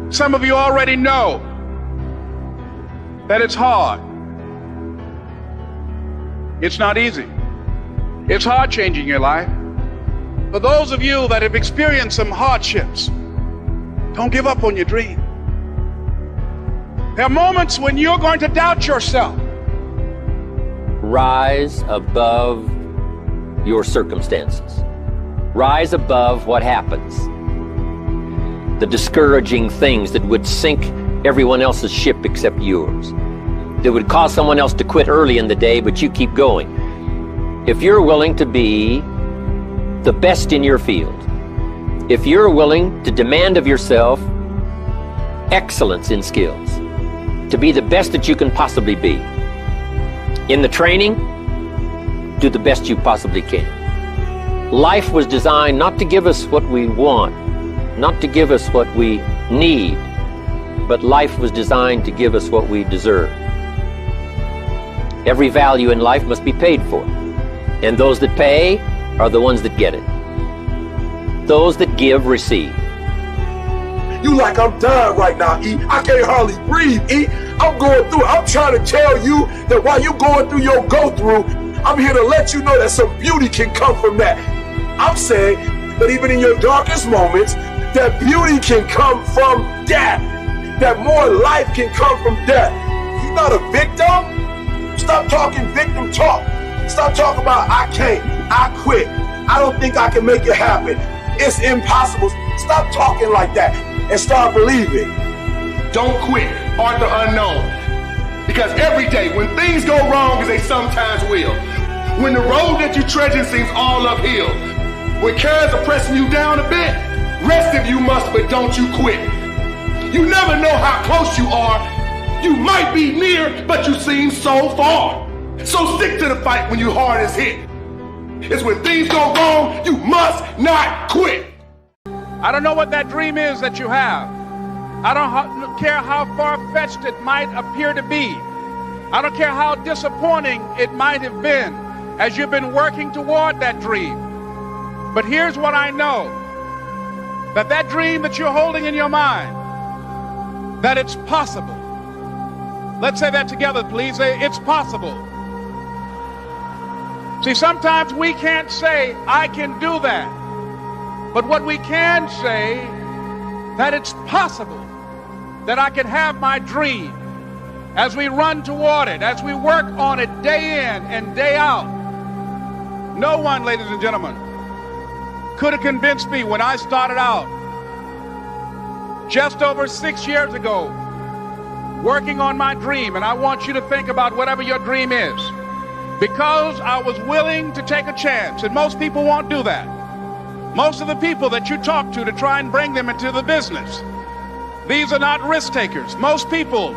Some of you already know that it's hard. It's not easy. It's hard changing your life. For those of you that have experienced some hardships, don't give up on your dream. There are moments when you're going to doubt yourself. Rise above your circumstances. Rise above what happens. The discouraging things that would sink everyone else's ship except yours. That would cause someone else to quit early in the day, but you keep going. If you're willing to be the best in your field, if you're willing to demand of yourself excellence in skills, to be the best that you can possibly be, in the training, do the best you possibly can. Life was designed not to give us what we want, not to give us what we need, but life was designed to give us what we deserve. Every value in life must be paid for, and those that pay are the ones that get it. Those that give receive. You like I'm dying right now, E. I can't hardly breathe, E. I'm going through it. I'm trying to tell you that while you're going through your go-through, I'm here to let you know that some beauty can come from that. I'm saying that even in your darkest moments, that beauty can come from death. That more life can come from death. You're not a victim. Stop talking victim talk. Stop talking about I can't, I quit, I don't think I can make it happen, it's impossible. Stop talking like that and start believing. Don't quit, Arthur Unknown. Because every day when things go wrong, as they sometimes will, when the road that you're treading seems all uphill, when cares are pressing you down a bit, rest if you must, but don't you quit. You never know how close you are. You might be near, but you seem so far. So stick to the fight when your heart is hit. It's when things go wrong, you must not quit. I don't know what that dream is that you have. I don't care how far-fetched it might appear to be. I don't care how disappointing it might have been as you've been working toward that dream. But here's what I know, that dream that you're holding in your mind, that it's possible. Let's say that together, please. Say, it's possible. See, sometimes we can't say, I can do that. But what we can say, that it's possible that I can have my dream as we run toward it, as we work on it day in and day out. No one, ladies and gentlemen, could have convinced me when I started out just over 6 years ago working on my dream. And I want you to think about whatever your dream is, because I was willing to take a chance. And most people won't do that. Most of the people that you talk to try and bring them into the business, these are not risk takers. Most people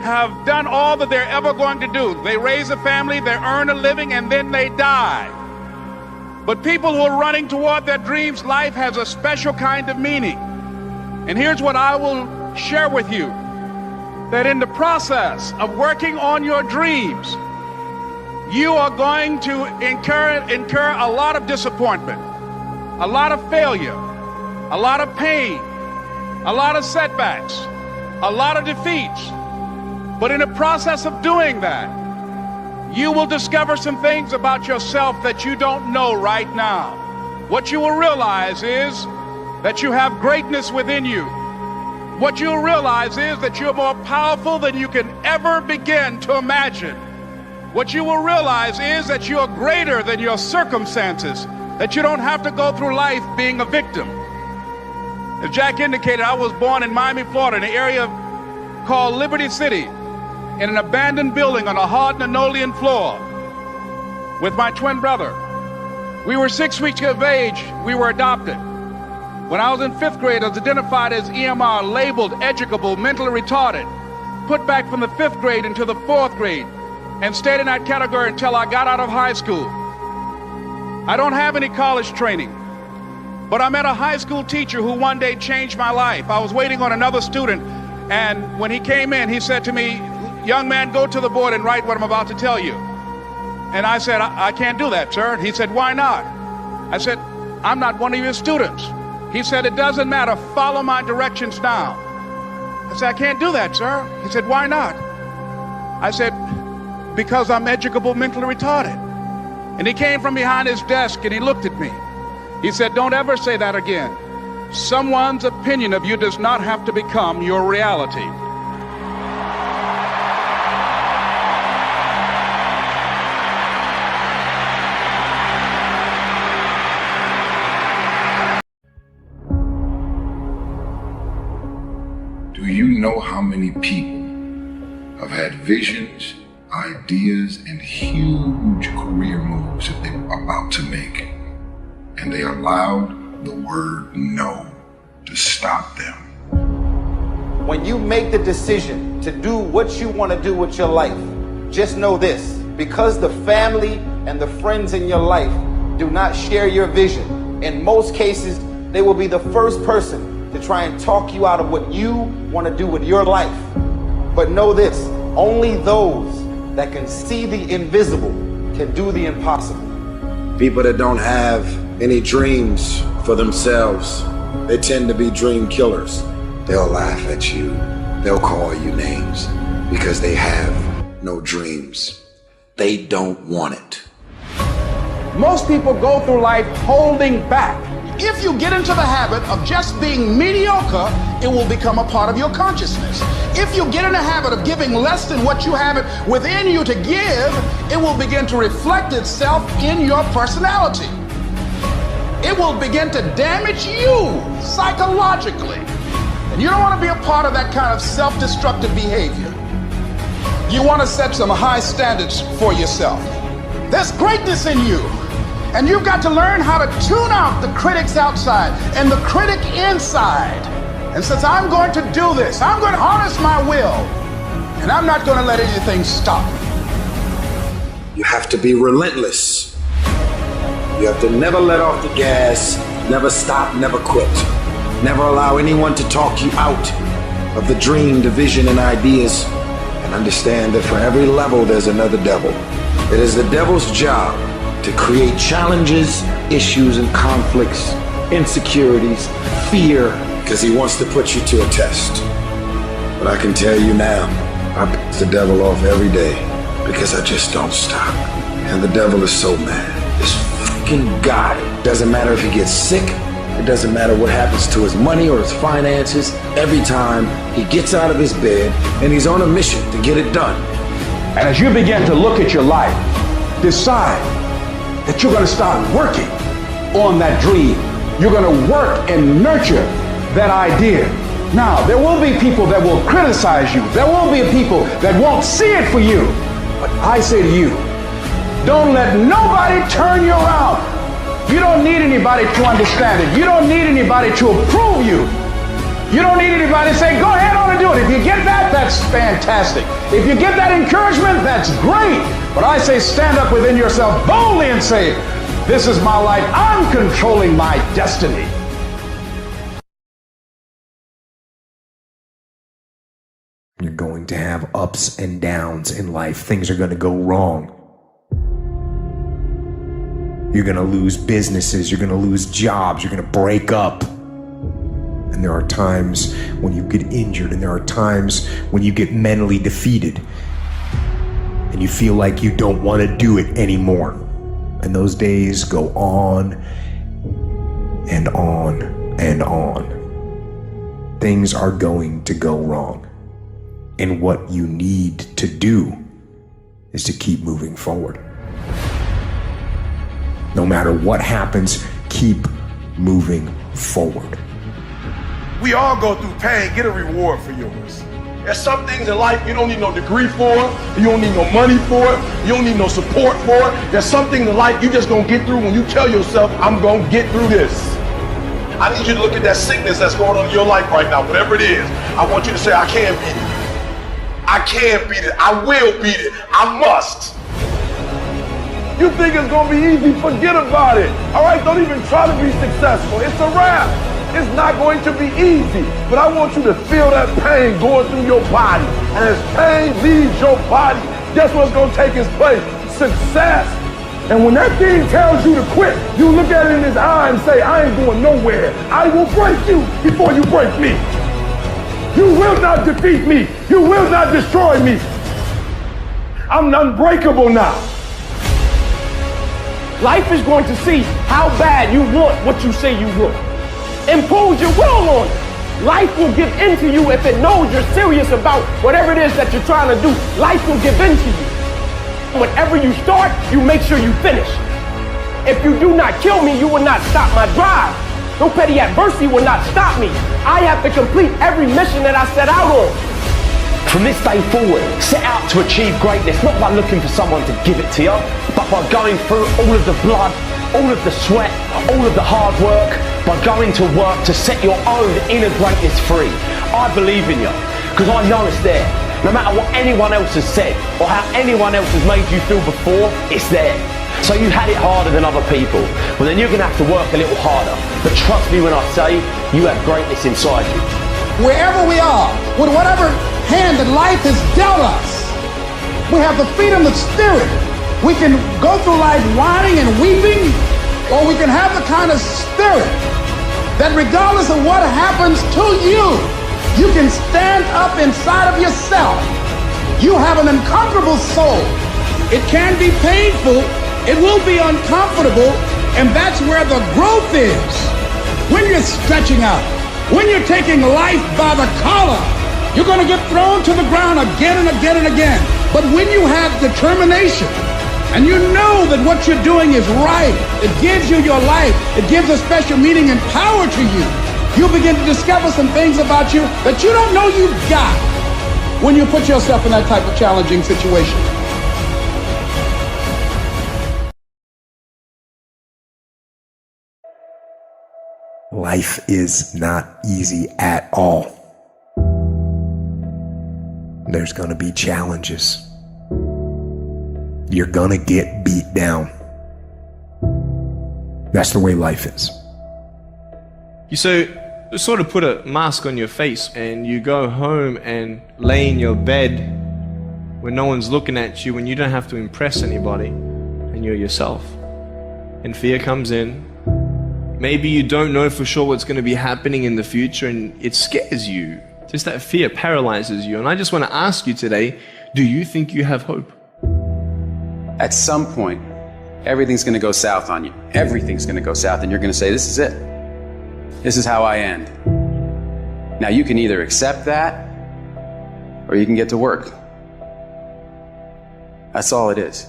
have done all that they're ever going to do. They raise a family, they earn a living, and then they die. But people who are running toward their dreams, life has a special kind of meaning. And here's what I will share with you, that in the process of working on your dreams, you are going to incur a lot of disappointment, a lot of failure, a lot of pain, a lot of setbacks, a lot of defeats. But in the process of doing that, you will discover some things about yourself that you don't know right now. What you will realize is that you have greatness within you. What you'll realize is that you're more powerful than you can ever begin to imagine. What you will realize is that you're greater than your circumstances, that you don't have to go through life being a victim. As Jack indicated, I was born in Miami, Florida, in an area called Liberty City, in an abandoned building on a hard linoleum floor with my twin brother. We were 6 weeks of age. We were adopted. When I was in 5th grade, I was identified as EMR, labeled educable, mentally retarded, put back from the 5th grade into the 4th grade, and stayed in that category until I got out of high school. I don't have any college training, but I met a high school teacher who one day changed my life. I was waiting on another student, and when he came in, he said to me, "Young man, go to the board and write what I'm about to tell you." And I said, I can't do that, sir. He said, "Why not?" I said, "I'm not one of your students." He said, "It doesn't matter. Follow my directions now." I said, I can't do that, sir. He said, why not? I said, because I'm educable mentally retarded. And he came from behind his desk and he looked at me. He said, don't ever say that again. Someone's opinion of you does not have to become your reality. Do you know how many people have had visions, ideas, and huge career moves that they were about to make, and they allowed the word no to stop them? When you make the decision to do what you want to do with your life, just know this: because the family and the friends in your life do not share your vision, in most cases, they will be the first person to try and talk you out of what you want to do with your life. But know this: only those that can see the invisible can do the impossible. People that don't have any dreams for themselves, they tend to be dream killers. They'll laugh at you. They'll call you names because they have no dreams. They don't want it. Most people go through life holding back. If you get into the habit of just being mediocre, it will become a part of your consciousness. If you get in the habit of giving less than what you have it within you to give, it will begin to reflect itself in your personality. It will begin to damage you psychologically. And you don't want to be a part of that kind of self-destructive behavior. You want to set some high standards for yourself. There's greatness in you. And you've got to learn how to tune out the critics outside and the critic inside. And since I'm going to do this, I'm going to harness my will, and I'm not going to let anything stop me. You have to be relentless. You have to never let off the gas, never stop, never quit. Never allow anyone to talk you out of the dream, the vision, and ideas. And understand that for every level, there's another devil. It is the devil's job to create challenges, issues, and conflicts, insecurities, fear, because he wants to put you to a test. But I can tell you now, I piss the devil off every day because I just don't stop. And the devil is so mad. This fucking guy, doesn't matter if he gets sick, it doesn't matter what happens to his money or his finances, every time he gets out of his bed and he's on a mission to get it done. And as you begin to look at your life, decide that you're going to start working on that dream. You're going to work and nurture that idea. Now, there will be people that will criticize you. There will be people that won't see it for you. But I say to you, don't let nobody turn you around. You don't need anybody to understand it. You don't need anybody to approve you. You don't need anybody to say, go ahead on and do it. If you get that, that's fantastic. If you get that encouragement, that's great. But I say stand up within yourself boldly and say, this is my life. I'm controlling my destiny. You're going to have ups and downs in life. Things are going to go wrong. You're going to lose businesses. You're going to lose jobs. You're going to break up. And there are times when you get injured, and there are times when you get mentally defeated and you feel like you don't want to do it anymore. And those days go on and on and on. Things are going to go wrong. And what you need to do is to keep moving forward. No matter what happens, keep moving forward. We all go through pain. Get a reward for yours. There's some things in life you don't need no degree for. You don't need no money for it. You don't need no support for it. There's some things in life you just gonna get through when you tell yourself, I'm gonna get through this. I need you to look at that sickness that's going on in your life right now, whatever it is. I want you to say, I can beat it. I can beat it. I will beat it. I must. You think it's gonna be easy? Forget about it. All right, don't even try to be successful. It's a wrap. It's not going to be easy, but I want you to feel that pain going through your body. And as pain leaves your body, guess what's going to take its place? Success. And when that thing tells you to quit, you look at it in his eye and say, I ain't going nowhere. I will break you before you break me. You will not defeat me. You will not destroy me. I'm unbreakable now. Life is going to see how bad you want what you say you want. Impose your will on it. Life will give in to you if it knows you're serious about whatever it is that you're trying to do. Life will give in to you. Whenever you start, you make sure you finish. If you do not kill me, you will not stop my drive. No petty adversity will not stop me. I have to complete every mission that I set out on. From this day forward, set out to achieve greatness, not by looking for someone to give it to you, but by going through all of the blood, all of the sweat, all of the hard work, by going to work to set your own inner greatness free. I believe in you, because I know it's there. No matter what anyone else has said, or how anyone else has made you feel before, it's there. So you had it harder than other people, well then you're going to have to work a little harder. But trust me when I say, you have greatness inside you. Wherever we are, with whatever hand that life has dealt us, we have the freedom of spirit. We can go through life whining and weeping, or we can have the kind of spirit that regardless of what happens to you, you can stand up inside of yourself. You have an uncomfortable soul. It can be painful, it will be uncomfortable, and that's where the growth is. When you're stretching out, when you're taking life by the collar, you're going to get thrown to the ground again and again and again. But when you have determination, and you know that what you're doing is right, it gives you your life, it gives a special meaning and power to you, you begin to discover some things about you that you don't know you've got when you put yourself in that type of challenging situation. Life is not easy at all. There's gonna be challenges. You're gonna get beat down. That's the way life is. You sort of put a mask on your face and you go home and lay in your bed when no one's looking at you, when you don't have to impress anybody and you're yourself. And fear comes in. Maybe you don't know for sure what's going to be happening in the future and it scares you. Just that fear paralyzes you. And I just want to ask you today, do you think you have hope? At some point, everything's going to go south on you. Everything's going to go south and you're going to say, this is it. This is how I end. Now you can either accept that or you can get to work. That's all it is.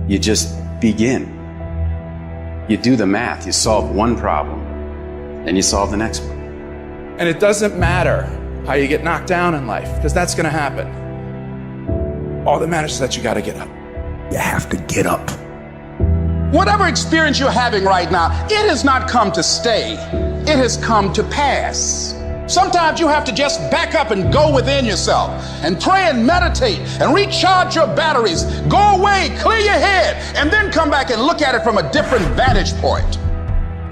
You just begin. You do the math. You solve one problem and you solve the next one. And it doesn't matter how you get knocked down in life, because that's going to happen. All that matters is that you got to get up. You have to get up. Whatever experience you're having right now, it has not come to stay. It has come to pass. Sometimes you have to just back up and go within yourself and pray and meditate and recharge your batteries. Go away, clear your head, and then come back and look at it from a different vantage point.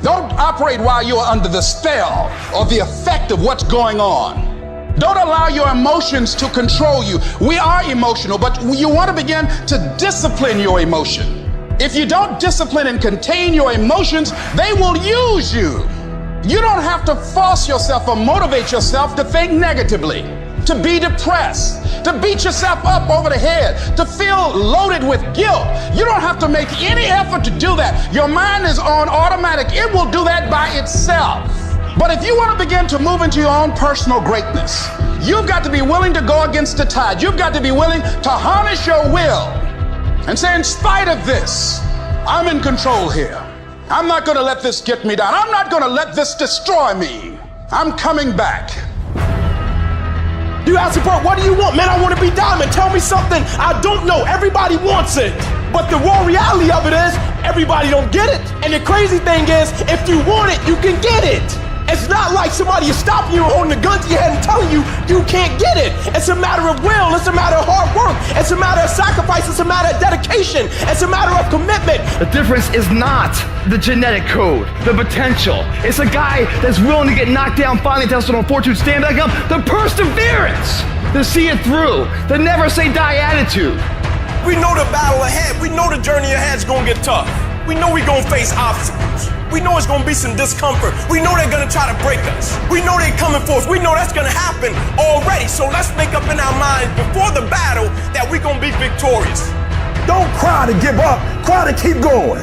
Don't operate while you're under the spell or the effect of what's going on. Don't allow your emotions to control you. We are emotional, but you want to begin to discipline your emotion. If you don't discipline and contain your emotions, they will use you. You don't have to force yourself or motivate yourself to think negatively, to be depressed, to beat yourself up over the head, to feel loaded with guilt. You don't have to make any effort to do that. Your mind is on automatic. It will do that by itself. But if you want to begin to move into your own personal greatness, you've got to be willing to go against the tide. You've got to be willing to harness your will and say, in spite of this, I'm in control here. I'm not going to let this get me down. I'm not going to let this destroy me. I'm coming back. You ask support, what do you want? Man, I want to be diamond. Tell me something I don't know. Everybody wants it. But the raw reality of it is, everybody don't get it. And the crazy thing is, if you want it, you can get it. It's not like somebody is stopping you, holding a gun to your head and telling you you can't get it. It's a matter of will. It's a matter of hard work. It's a matter of sacrifice. It's a matter of dedication. It's a matter of commitment. The difference is not the genetic code, the potential. It's a guy that's willing to get knocked down, finally tested on fortune, stand back up. The perseverance, the see it through, the never say die attitude. We know the battle ahead. We know the journey ahead is going to get tough. We know we're going to face obstacles. We know it's gonna be some discomfort. We know they're gonna try to break us. We know they're coming for us. We know that's gonna happen already. So let's make up in our minds before the battle that we're gonna be victorious. Don't cry to give up, cry to keep going.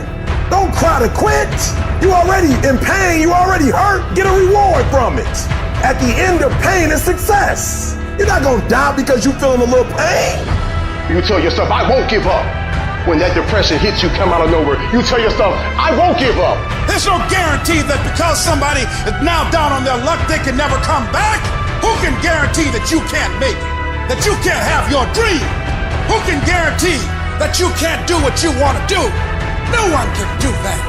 Don't cry to quit. You already in pain, you already hurt. Get a reward from it. At the end of pain is success. You're not gonna die because you're feeling a little pain. You tell yourself, I won't give up. When that depression hits you, come out of nowhere, you tell yourself, I won't give up. There's no guarantee that because somebody is now down on their luck, they can never come back. Who can guarantee that you can't make it? That you can't have your dream? Who can guarantee that you can't do what you want to do? No one can do that.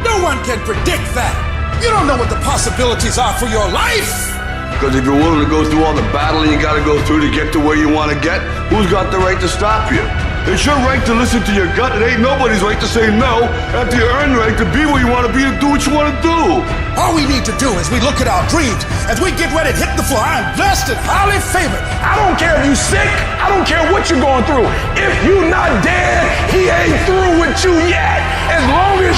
No one can predict that. You don't know what the possibilities are for your life. Because if you're willing to go through all the battling you got to go through to get to where you want to get, who's got the right to stop you? It's your right to listen to your gut. It ain't nobody's right to say no after you earn the right to be where you want to be, to do what you want to do. All we need to do is we look at our dreams as we get ready to hit the floor. I'm blessed and highly favored. I don't care if you sick. I don't care what you're going through. If you're not dead, he ain't through with you yet. As long as